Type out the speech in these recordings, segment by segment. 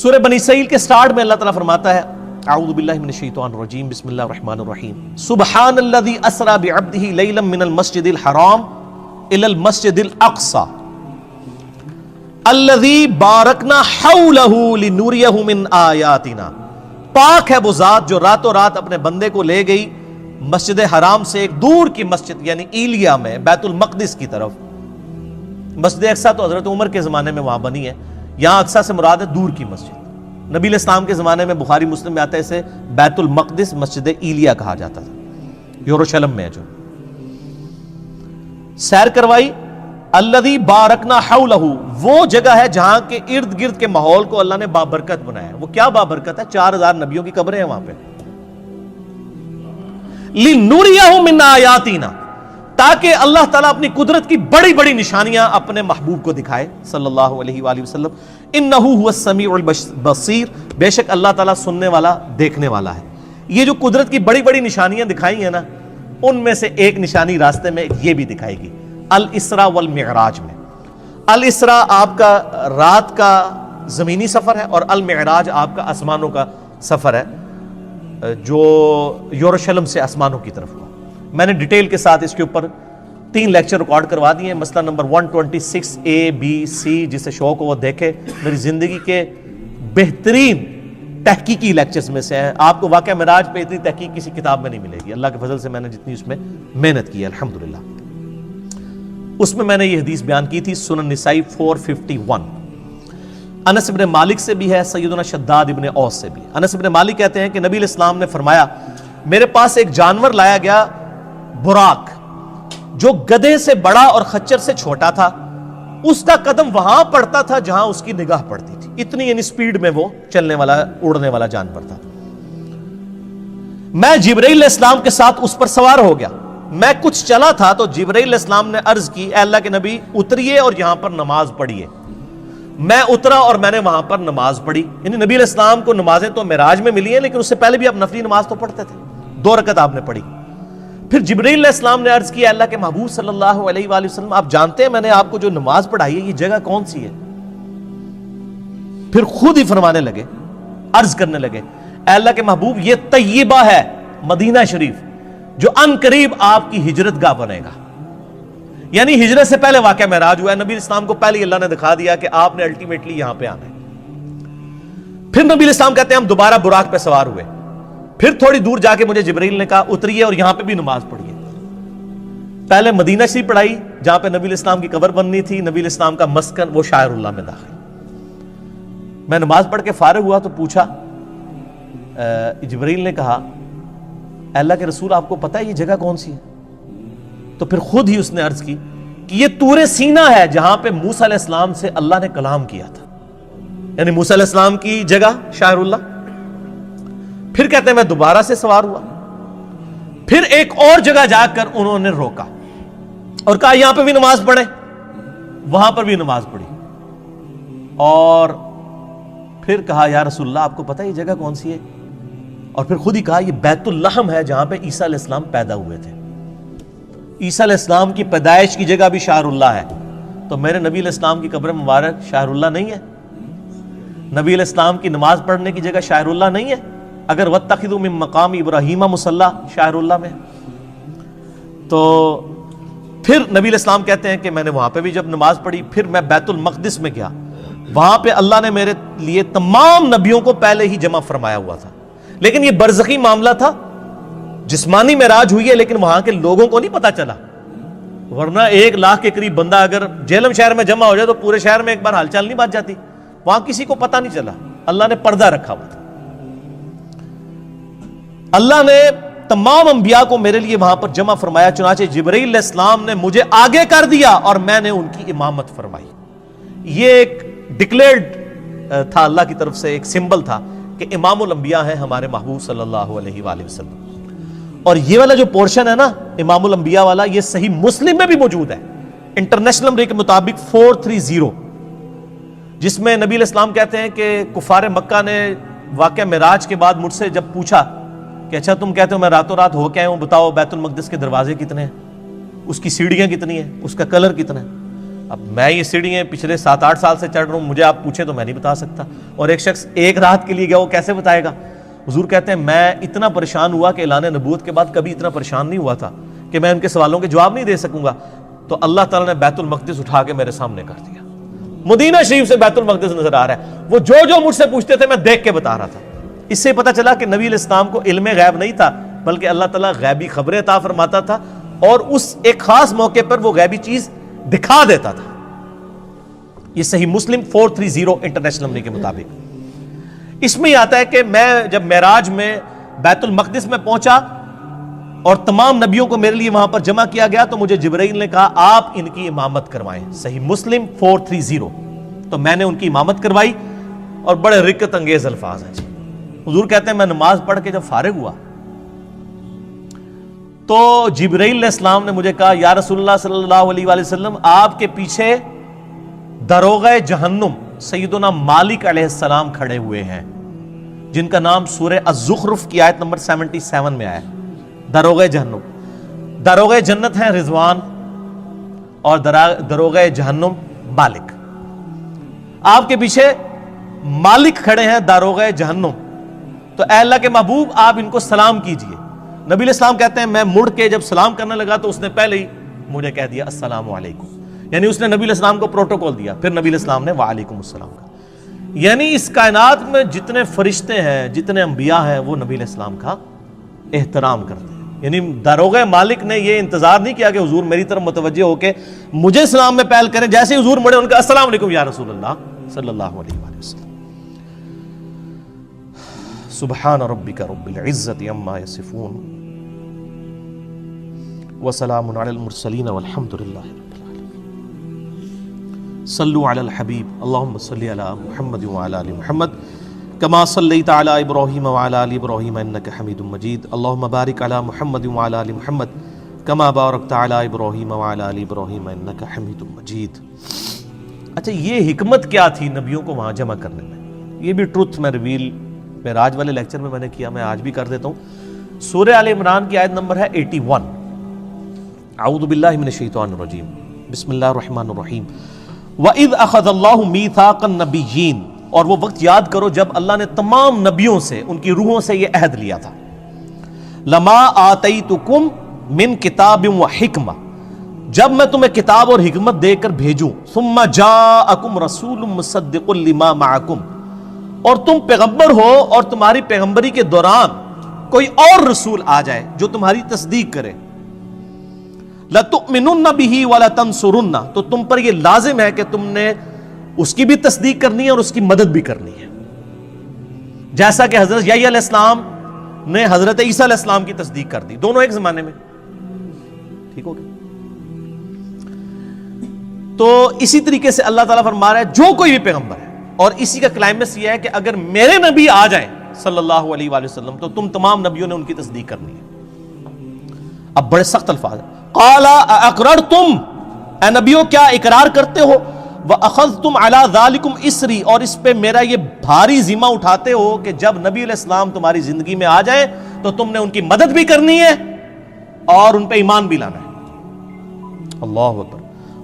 سورہ بنی اسرائیل کے سٹارٹ میں اللہ تعالیٰ فرماتا ہے اعوذ باللہ من الشیطان الرجیم بسم اللہ الرحمن الرحیم سبحان الذی اسری بعبدہ لیلا من المسجد الحرام الی المسجد الاقصی الذی بارکنا حولہ لنوریہ من آیاتنا. پاک ہے وہ ذات جو راتوں رات اپنے بندے کو لے گئی مسجد حرام سے ایک دور کی مسجد یعنی ایلیا میں بیت المقدس کی طرف. مسجد اقصی تو حضرت عمر کے زمانے میں وہاں بنی ہے, یہاں اقصی سے مراد ہے دور کی مسجد. نبی علیہ السلام کے زمانے میں بخاری مسلم میں آتا ہے اسے بیت المقدس مسجد ایلیا کہا جاتا تھا, یروشلم میں ہے جو. سیر کروائی. الذی بارکنا حولہ, وہ جگہ ہے جہاں کے ارد گرد کے ماحول کو اللہ نے بابرکت بنایا ہے. وہ کیا بابرکت ہے؟ 4000 نبیوں کی قبریں ہیں وہاں پہ. لنوریہ من آیاتنا, تاکہ اللہ تعالیٰ اپنی قدرت کی بڑی بڑی نشانیاں اپنے محبوب کو دکھائے صلی اللہ علیہ وآلہ وسلم. انہ هو السمیع البصیر, بے شک اللہ تعالیٰ سننے والا دیکھنے والا ہے. یہ جو قدرت کی بڑی بڑی نشانیاں دکھائی ہیں نا, ان میں سے ایک نشانی راستے میں یہ بھی دکھائے گی الاسراء والمعراج میں. الاسراء آپ کا رات کا زمینی سفر ہے اور المعراج آپ کا آسمانوں کا سفر ہے جو یروشلم سے آسمانوں کی طرف ہوا. میں نے ڈیٹیل کے ساتھ اس کے اوپر 3 لیکچر ریکارڈ کروا دیے ہیں. مسئلہ نمبر 126 A B C, جسے شوق ہو وہ دیکھے. میری زندگی کے بہترین تحقیقی لیکچرز میں سے ہیں. آپ کو واقعہ معراج پہ اتنی تحقیق کسی کتاب میں نہیں ملے گی. اللہ کے فضل سے میں نے جتنی اس میں محنت کی ہے الحمدللہ. اس میں نے یہ حدیث بیان کی تھی سنن نسائی 451. انس بن مالک سے بھی ہے, سیدنا شداد ابن اوس سے بھی. انس بن مالک کہتے ہیں کہ نبی علیہ السلام نے فرمایا میرے پاس ایک جانور لایا گیا براق, جو گدھے سے بڑا اور خچر سے چھوٹا تھا. اس کا قدم وہاں پڑتا تھا جہاں اس کی نگاہ پڑتی تھی. اتنی یعنی سپیڈ میں وہ چلنے والا اڑنے والا جانور تھا. میں جبرائیل علیہ السلام کے ساتھ اس پر سوار ہو گیا. میں کچھ چلا تھا تو جبرائیل علیہ السلام نے عرض کی اے اللہ کے نبی اتریے اور یہاں پر نماز پڑھیے. میں اترا اور میں نے وہاں پر نماز پڑھی. یعنی نبی علیہ السلام کو نمازیں تو معراج میں ملی ہیں, لیکن اس سے پہلے بھی آپ نفلی نماز تو پڑھتے تھے. 2 رکعت آپ نے پڑھی. پھر جبرائیل علیہ السلام نے عرض کیا اللہ کے محبوب صلی اللہ علیہ وآلہ وسلم, آپ جانتے ہیں میں نے آپ کو جو نماز پڑھائی ہے یہ جگہ کون سی ہے؟ پھر خود ہی فرمانے لگے, عرض کرنے لگے اے اللہ کے محبوب یہ طیبہ ہے, مدینہ شریف, جو ان قریب آپ کی ہجرت گاہ بنے گا. یعنی ہجرت سے پہلے واقعہ معراج ہوا ہے. نبی اسلام کو پہلے اللہ نے دکھا دیا کہ آپ نے الٹیمیٹلی یہاں پہ آنا ہے. پھر نبی اسلام کہتے ہیں ہم دوبارہ براق پہ سوار ہوئے. پھر تھوڑی دور جا کے مجھے جبرائیل نے کہا اتریے اور یہاں پہ بھی نماز پڑھیے. پہلے مدینہ شریف پڑھائی جہاں پہ نبی اسلام کی قبر بننی تھی. نبی اسلام کا مسکن وہ شاعر اللہ میں داخل. میں نماز پڑھ کے فارغ ہوا تو پوچھا, جبرائیل نے کہا اے اللہ کے رسول آپ کو پتہ ہے یہ جگہ کون سی ہے؟ تو پھر خود ہی اس نے عرض کی کہ یہ طور سینہ ہے جہاں پہ موسیٰ علیہ السلام سے اللہ نے کلام کیا تھا. یعنی موسیٰ علیہ السلام کی جگہ شاعر اللہ. پھر کہتے ہیں میں دوبارہ سے سوار ہوا. پھر ایک اور جگہ جا کر انہوں نے روکا اور کہا یہاں پہ بھی نماز پڑھیں. وہاں پر بھی نماز پڑھی اور پھر کہا یا رسول اللہ آپ کو پتہ ہے یہ جگہ کون سی ہے؟ اور پھر خود ہی کہا یہ بیت اللحم ہے جہاں پہ عیسیٰ علیہ السلام پیدا ہوئے تھے. عیسیٰ علیہ السلام کی پیدائش کی جگہ بھی شاعر اللہ ہے. تو میرے نبی علیہ السلام کی قبر مبارک شاعر اللہ نہیں ہے؟ نبی علیہ السلام کی نماز پڑھنے کی جگہ شاعر اللہ نہیں ہے؟ اگر وَاتَّخِذُوا مِن مَّقَامِ إِبْرَاهِيمَ مُصَلَّى شاعر اللہ میں. تو پھر نبی علیہ السلام کہتے ہیں کہ میں نے وہاں پہ بھی جب نماز پڑھی پھر میں بیت المقدس میں گیا. وہاں پہ اللہ نے میرے لیے تمام نبیوں کو پہلے ہی جمع فرمایا ہوا تھا. لیکن یہ برزخی معاملہ تھا, جسمانی معراج ہوئی ہے لیکن وہاں کے لوگوں کو نہیں پتا چلا. ورنہ 1 لاکھ کے قریب بندہ اگر جہلم شہر میں جمع ہو جائے تو پورے شہر میں ایک بار ہال چال نہیں بات جاتی. وہاں کسی کو پتا نہیں چلا, اللہ نے پردہ رکھا ہوا تھا. اللہ نے تمام انبیاء کو میرے لیے وہاں پر جمع فرمایا. چنانچہ جبرائیل علیہ السلام نے مجھے آگے کر دیا اور میں نے ان کی امامت فرمائی. یہ ایک ڈکلیئرڈ تھا اللہ کی طرف سے, ایک سمبل تھا کہ امام الانبیاء ہیں ہمارے محبوب صلی اللہ علیہ وآلہ وسلم. اور یہ والا جو پورشن ہے نا امام الانبیاء والا, یہ صحیح مسلم میں بھی موجود ہے انٹرنیشنل نمبر کے مطابق 430, جس میں نبی علیہ السلام کہتے ہیں کہ کفار مکہ نے واقعہ معراج کے بعد مجھ سے جب پوچھا کہ اچھا تم کہتے ہو میں راتوں رات ہو کے آیا ہوں, بتاؤ بیت المقدس کے دروازے کتنے ہیں, اس کی سیڑھیاں کتنی ہیں, اس کا کلر کتنا ہے؟ اب میں یہ سیڑھیاں پچھلے 7-8 سال سے چڑھ رہا ہوں, مجھے آپ پوچھیں تو میں نہیں بتا سکتا. اور ایک شخص ایک رات کے لیے گیا, وہ کیسے بتائے گا؟ حضور کہتے ہیں میں اتنا پریشان ہوا کہ اعلان نبوت کے بعد کبھی اتنا پریشان نہیں ہوا تھا کہ میں ان کے سوالوں کے جواب نہیں دے سکوں گا. تو اللہ تعالیٰ نے بیت المقدس اٹھا کے میرے سامنے کر دیا. مدینہ شریف سے بیت المقدس نظر آ رہا ہے. وہ جو مجھ سے پوچھتے تھے میں دیکھ کے بتا رہا تھا. اس سے پتہ چلا کہ نبی علیہ السلام کو علم غیب نہیں تھا, بلکہ اللہ تعالیٰ غیبی خبریں عطا فرماتا تھا, اور اس ایک خاص موقع پر وہ غیبی چیز دکھا دیتا تھا. یہ صحیح مسلم 430 انٹرنیشنل نمبر کے مطابق اس میں آتا ہے کہ میں جب معراج میں بیت المقدس میں پہنچا اور تمام نبیوں کو میرے لیے وہاں پر جمع کیا گیا, تو مجھے جبرائیل نے کہا آپ ان کی امامت کروائیں. صحیح مسلم 430. تو میں نے ان کی امامت کروائی, اور بڑے رکت انگیز الفاظ ہیں جی. حضور کہتے ہیں میں نماز پڑھ کے جب فارغ ہوا تو جبرائیل علیہ السلام نے مجھے کہا یا رسول اللہ صلی اللہ علیہ وآلہ وسلم, آپ کے پیچھے داروغہ جہنم سیدنا مالک علیہ السلام کھڑے ہوئے ہیں, جن کا نام سورہ الزخرف کی آیت نمبر 77 میں آیا ہے. داروغہ جہنم, داروغہ جنت ہیں رضوان, اور داروغہ جہنم مالک. آپ کے پیچھے مالک کھڑے ہیں داروغہ جہنم, تو اے اللہ کے محبوب آپ ان کو سلام کیجئے. نبی علیہ السلام کہتے ہیں میں مڑ کے جب سلام کرنے لگا تو اس نے پہلے ہی مجھے کہہ دیا السلام علیکم, یعنی اس نے نبی علیہ السلام کو پروٹوکول دیا. پھر نبی علیہ السلام نے وعلیکم السلام کہا. یعنی اس کائنات میں جتنے فرشتے ہیں, جتنے انبیاء ہیں, وہ نبی علیہ السلام کا احترام کرتے ہیں. یعنی داروغہ مالک نے یہ انتظار نہیں کیا کہ حضور میری طرف متوجہ ہو کے مجھے سلام میں پہل کریں. جیسے حضور مڑے ان کا السلام علیکم یا رسول اللہ صلی اللہ علیہ وآلہ وسلم. سبحان ربک رب العزت عما یصفون وسلام علی المرسلین والحمد للہ رب العالمین. صلوا علی الحبیب اللہم صلی علی محمد وعلی آل محمد کما صلیت علی ابراہیم وعلی آل ابراہیم انک حمید مجید. اللہم بارک علی محمد وعلی آل محمد کما بارکت علی ابراہیم وعلی آل ابراہیم انک حمید مجید. اچھا, یہ حکمت کیا تھی نبیوں کو وہاں جمع کرنے میں؟ یہ بھی ٹروتھ میں ریویل معراج والے لیکچر میں نے کیا, میں آج بھی کر دیتا ہوں. سورہ آل عمران کی آیت نمبر ہے 81. اعوذ باللہ من الشیطان الرجیم, بسم اللہ الرحمن الرحیم. وَإِذْ أَخَذَ اللَّهُ مِيثَاقَ النَّبِيِّينَ, اور وہ وقت یاد کرو جب اللہ نے تمام نبیوں سے, ان کی روحوں سے یہ عہد لیا تھا. لَمَا آتَيْتُكُمْ مِنْ كِتَابٍ وَحِكْمَةٍ, جب میں تمہیں کتاب اور حکمت دے کر بھیجوں. ثُمَّ جَاءَكُمْ رَسُولٌ مُصَدِّقٌ لِمَا مَعَكُمْ, اور تم پیغمبر ہو اور تمہاری پیغمبری کے دوران کوئی اور رسول آ جائے جو تمہاری تصدیق کرے. لَتُؤْمِنُنَّ بِهِ وَلَتَنْصُرُنَّ, تو تم پر یہ لازم ہے کہ تم نے اس کی بھی تصدیق کرنی ہے اور اس کی مدد بھی کرنی ہے, جیسا کہ حضرت یحییٰ علیہ السلام نے حضرت عیسیٰ علیہ السلام کی تصدیق کر دی, دونوں ایک زمانے میں. ٹھیک ہو گیا؟ تو اسی طریقے سے اللہ تعالیٰ فرما رہا ہے جو کوئی بھی پیغمبر ہے, اور اسی کا کلائمیکس یہ ہے کہ اگر میرے نبی آ جائیں صلی اللہ علیہ وآلہ وسلم تو تم تمام نبیوں نے ان کی تصدیق کرنی ہے. اب بڑے سخت الفاظ ہیں. قَالَ أَأَقْرَرْتُمْ, اے نبیوں کیا اقرار کرتے ہو, وَأَخَذْتُمْ عَلَىٰ ذَلِكُمْ إِسْرِي, اور اس پہ میرا یہ بھاری ذمہ اٹھاتے ہو کہ جب نبی علیہ السلام تمہاری زندگی میں آ جائیں تو تم نے ان کی مدد بھی کرنی ہے اور ان پہ ایمان بھی لانا ہے. اللہ اکبر.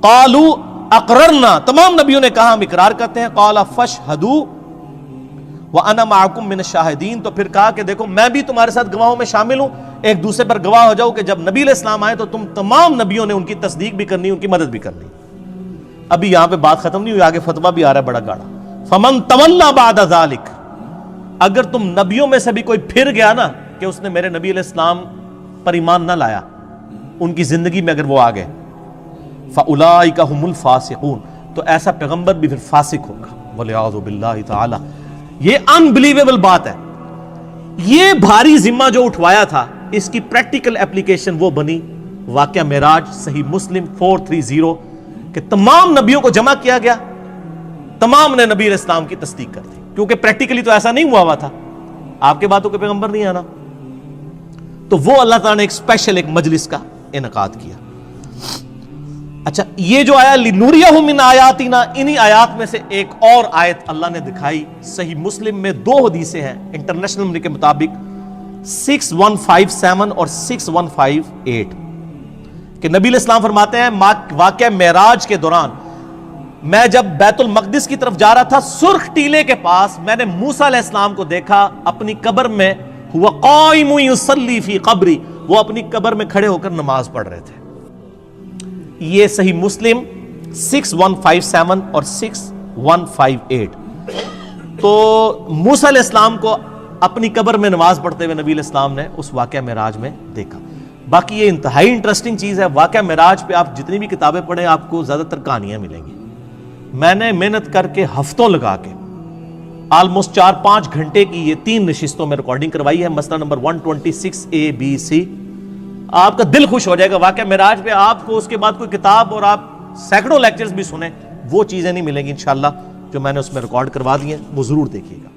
قَالُوا اقررنا, تمام نبیوں نے کہا ہم اقرار کرتے ہیں. قَالَ فَاشْهَدُوا وَأَنَا مَعَكُمْ مِنَ الشَّاهِدِينَ, تو پھر کہا کہ دیکھو میں بھی تمہارے ساتھ گواہوں میں شامل ہوں, ایک دوسرے پر گواہ ہو جاؤ کہ جب نبی علیہ السلام آئے تو تم تمام نبیوں نے ان کی تصدیق بھی کرنی, ان کی مدد بھی کرنی. ابھی یہاں پہ بات ختم نہیں ہوئی, آگے فتویٰ بھی آ رہا ہے بڑا گاڑا. فَمَن تَوَلَّى بَعْدَ ذَلِكَ, اگر تم نبیوں میں سے بھی کوئی پھر گیا نا کہ اس نے میرے نبی علیہ السلام پر ایمان نہ لایا, ان کی زندگی میں اگر وہ آ گئے, فَأُولَٰئِكَ هُمُ الْفَاسِقُونَ, تو ایسا پیغمبر بھی پھر فاسق ہوگا. وَلِعَاذُ بِاللَّهِ تَعَالَى. یہ انبلیویبل بات ہے. یہ بھاری ذمہ جو اٹھوایا تھا اس کی پریکٹیکل اپلیکیشن وہ بنی واقعہ معراج, صحیح مسلم 430, کہ تمام نبیوں کو جمع کیا گیا, تمام نے نبی علیہ السلام کی تصدیق کر دی, کیونکہ پریکٹیکلی تو ایسا نہیں ہوا تھا, آپ کے باتوں کے پیغمبر نہیں آنا. تو وہ اللہ تعالیٰ نے ایک اسپیشل ایک مجلس کا انعقاد کیا. اچھا, یہ جو آیا لِنُرِيَهُ مِنْ آیَاتِنَا, انہی آیات میں سے ایک اور آیت اللہ نے دکھائی. صحیح مسلم میں 2 حدیثیں ہیں انٹرنیشنل نمبر کے مطابق 6157 اور 6158, کہ نبی علیہ السلام فرماتے ہیں واقعہ معراج کے دوران میں جب بیت المقدس کی طرف جا رہا تھا، سرخ ٹیلے کے پاس میں نے موسیٰ علیہ السلام کو دیکھا اپنی قبر میں، ہوا قائم یصلی فی قبری، وہ اپنی قبر میں کھڑے ہو کر نماز پڑھ رہے تھے۔ یہ صحیح مسلم 6157 اور 6158۔ تو موسیٰ علیہ السلام کو اپنی قبر میں نماز پڑھتے ہوئے نبی علیہ السلام نے اس واقعہ معراج میں دیکھا۔ باقی یہ انتہائی انٹرسٹنگ چیز ہے، واقعہ معراج پہ آپ جتنی بھی کتابیں پڑھیں آپ کو زیادہ تر کہانیاں ملیں گی۔ میں نے محنت کر کے ہفتوں لگا کے آلموسٹ 4-5 گھنٹے کی یہ 3 نشستوں میں ریکارڈنگ کروائی ہے، مسئلہ نمبر 126 ABC۔ آپ کا دل خوش ہو جائے گا واقعہ معراج پہ، آپ کو اس کے بعد کوئی کتاب اور آپ سینکڑوں لیکچرز بھی سنیں، وہ چیزیں نہیں ملیں گی انشاءاللہ جو میں نے اس میں ریکارڈ کروا دی ہیں، وہ ضرور دیکھیے گا۔